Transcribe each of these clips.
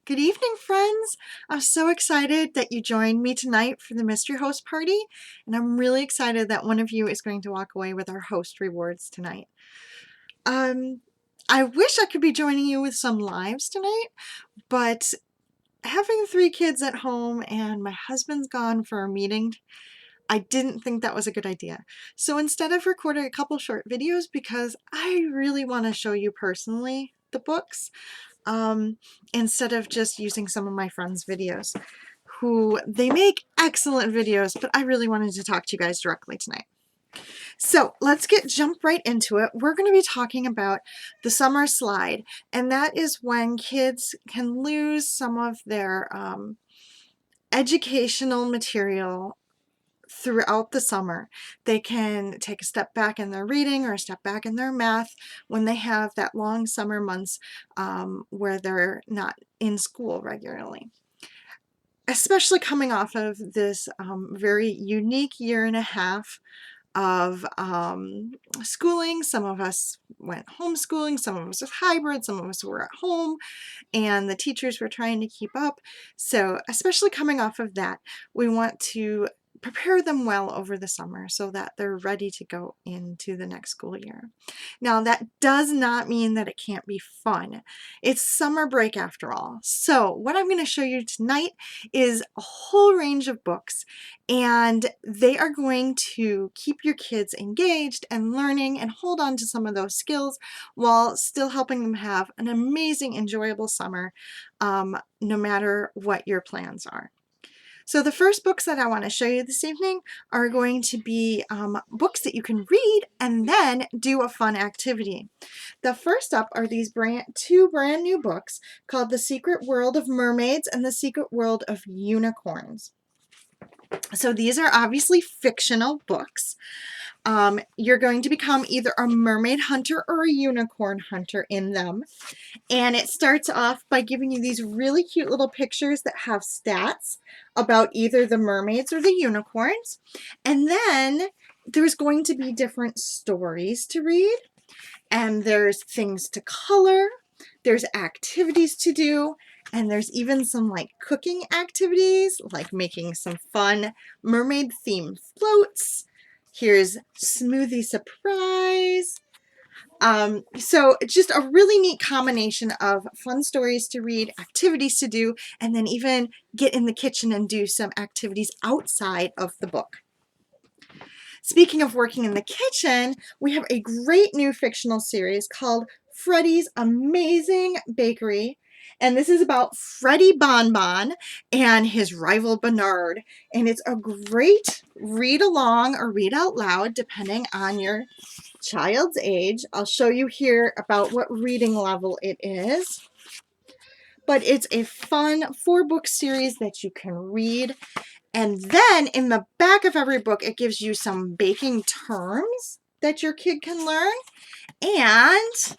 Good evening, friends. I'm so excited that you joined me tonight for the Mystery Host Party, and I'm really excited that one of you is going to walk away with our host rewards tonight. I wish I could be joining you with some lives tonight, but having 3 kids at home and my husband's gone for a meeting, I didn't think that was a good idea. So instead I've recorded a couple short videos because I really want to show you personally the books, instead of just using some of my friends' videos, who they make excellent videos, but I really wanted to talk to you guys directly tonight. So let's jump right into it. We're going to be talking about the summer slide, and that is when kids can lose some of their educational material throughout the summer. They can take a step back in their reading or a step back in their math when they have that long summer months where they're not in school regularly. Especially coming off of this very unique year and a half of schooling. Some of us went homeschooling, some of us was hybrid, some of us were at home, and the teachers were trying to keep up. So especially coming off of that, we want to prepare them well over the summer so that they're ready to go into the next school year. Now, that does not mean that it can't be fun. It's summer break after all. So what I'm going to show you tonight is a whole range of books, and they are going to keep your kids engaged and learning and hold on to some of those skills while still helping them have an amazing, enjoyable summer, no matter what your plans are. So the first books that I want to show you this evening are going to be books that you can read and then do a fun activity. The first up are these two brand new books called The Secret World of Mermaids and The Secret World of Unicorns. So these are obviously fictional books. You're going to become either a mermaid hunter or a unicorn hunter in them. And it starts off by giving you these really cute little pictures that have stats about either the mermaids or the unicorns. And then there's going to be different stories to read, and there's things to color, there's activities to do, and there's even some like cooking activities, like making some fun mermaid themed floats. Here's smoothie surprise. So it's just a really neat combination of fun stories to read, activities to do, and then even get in the kitchen and do some activities outside of the book. Speaking of working in the kitchen, we have a great new fictional series called Freddy's Amazing Bakery. And this is about Freddy Bonbon and his rival Bernard. And it's a great read along or read out loud, depending on your child's age. I'll show you here about what reading level it is. But it's a fun 4-book series that you can read. And then in the back of every book, it gives you some baking terms that your kid can learn. And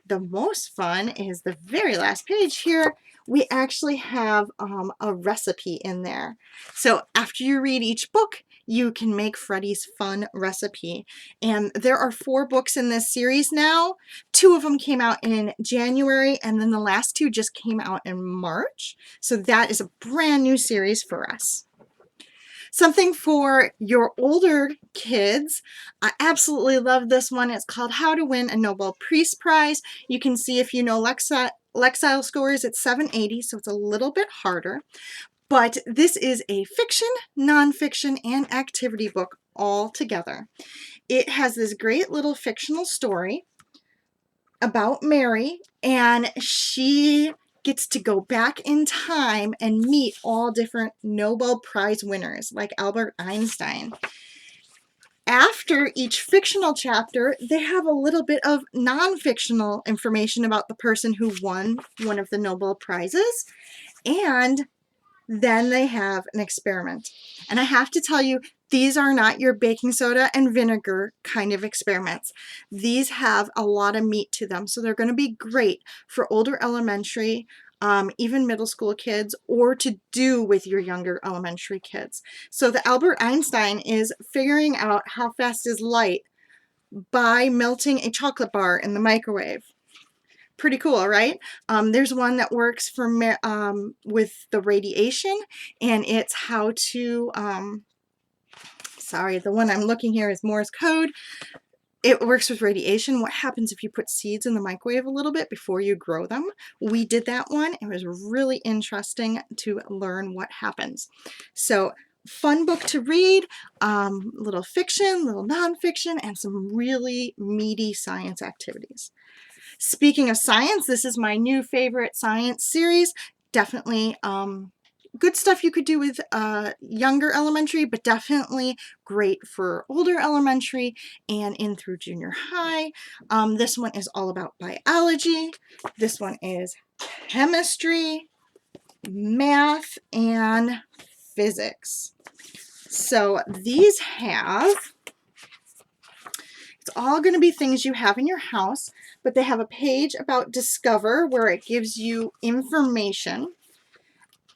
the most fun is the very last page here. We actually have a recipe in there. So after you read each book, you can make Freddy's fun recipe. And there are 4 books in this series now. 2 of them came out in January, and then the last 2 just came out in March. So that is a brand new series for us. Something for your older kids. I absolutely love this one. It's called How to Win a Nobel Peace Prize. You can see if you know Lexile scores, it's 780, so it's a little bit harder. But this is a fiction, nonfiction, and activity book all together. It has this great little fictional story about Mary, and she gets to go back in time and meet all different Nobel Prize winners like Albert Einstein. After each fictional chapter, they have a little bit of non-fictional information about the person who won one of the Nobel Prizes, and then they have an experiment. And I have to tell you, these are not your baking soda and vinegar kind of experiments. These have a lot of meat to them, so they're going to be great for older elementary, even middle school kids, or to do with your younger elementary kids. So the Albert Einstein is figuring out how fast is light by melting a chocolate bar in the microwave. Pretty cool, right? There's one that works for with the radiation, and it's how to, sorry, the one I'm looking here is Morse code. It works with radiation. What happens if you put seeds in the microwave a little bit before you grow them? We did that one. It was really interesting to learn what happens. So fun book to read, little fiction, little nonfiction, and some really meaty science activities. Speaking of science, this is my new favorite science series. Definitely good stuff you could do with younger elementary, but definitely great for older elementary and in through junior high. This one is all about biology. This one is chemistry, math, and physics. So these have, it's all going to be things you have in your house, but they have a page about Discover where it gives you information.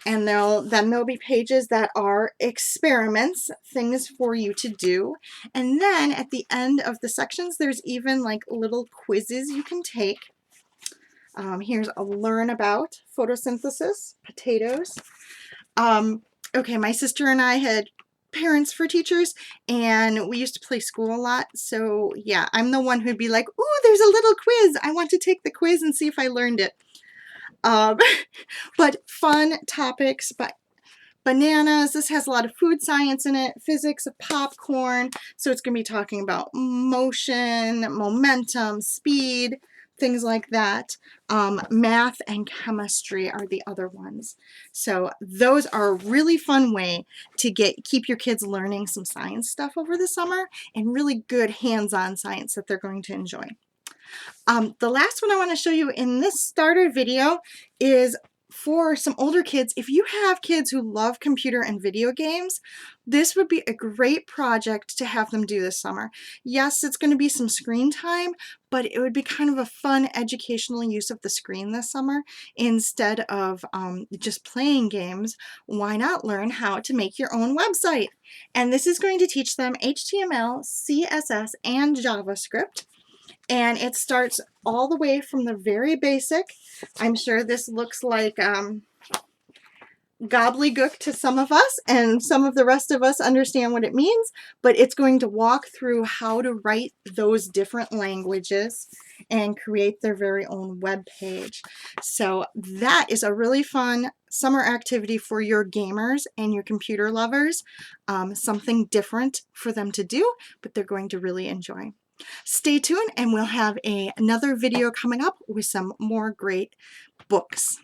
And then there'll be pages that are experiments, things for you to do. And then at the end of the sections, there's even like little quizzes you can take. Here's a learn about photosynthesis, potatoes. Okay, my sister and I had parents for teachers, and we used to play school a lot. So yeah, I'm the one who'd be like, ooh, there's a little quiz. I want to take the quiz and see if I learned it. But fun topics, but bananas, this has a lot of food science in it, physics of popcorn, so it's going to be talking about motion, momentum, speed, things like that. Math and chemistry are the other ones. So those are a really fun way to keep your kids learning some science stuff over the summer, and really good hands-on science that they're going to enjoy. The last one I want to show you in this starter video is for some older kids. If you have kids who love computer and video games, this would be a great project to have them do this summer. Yes, it's going to be some screen time, but it would be kind of a fun educational use of the screen this summer. Instead of just playing games, why not learn how to make your own website? And this is going to teach them HTML, CSS, and JavaScript. And it starts all the way from the very basic. I'm sure this looks like gobbledygook to some of us, and some of the rest of us understand what it means, but it's going to walk through how to write those different languages and create their very own web page. So that is a really fun summer activity for your gamers and your computer lovers. Something different for them to do, but they're going to really enjoy. Stay tuned, and we'll have another video coming up with some more great books.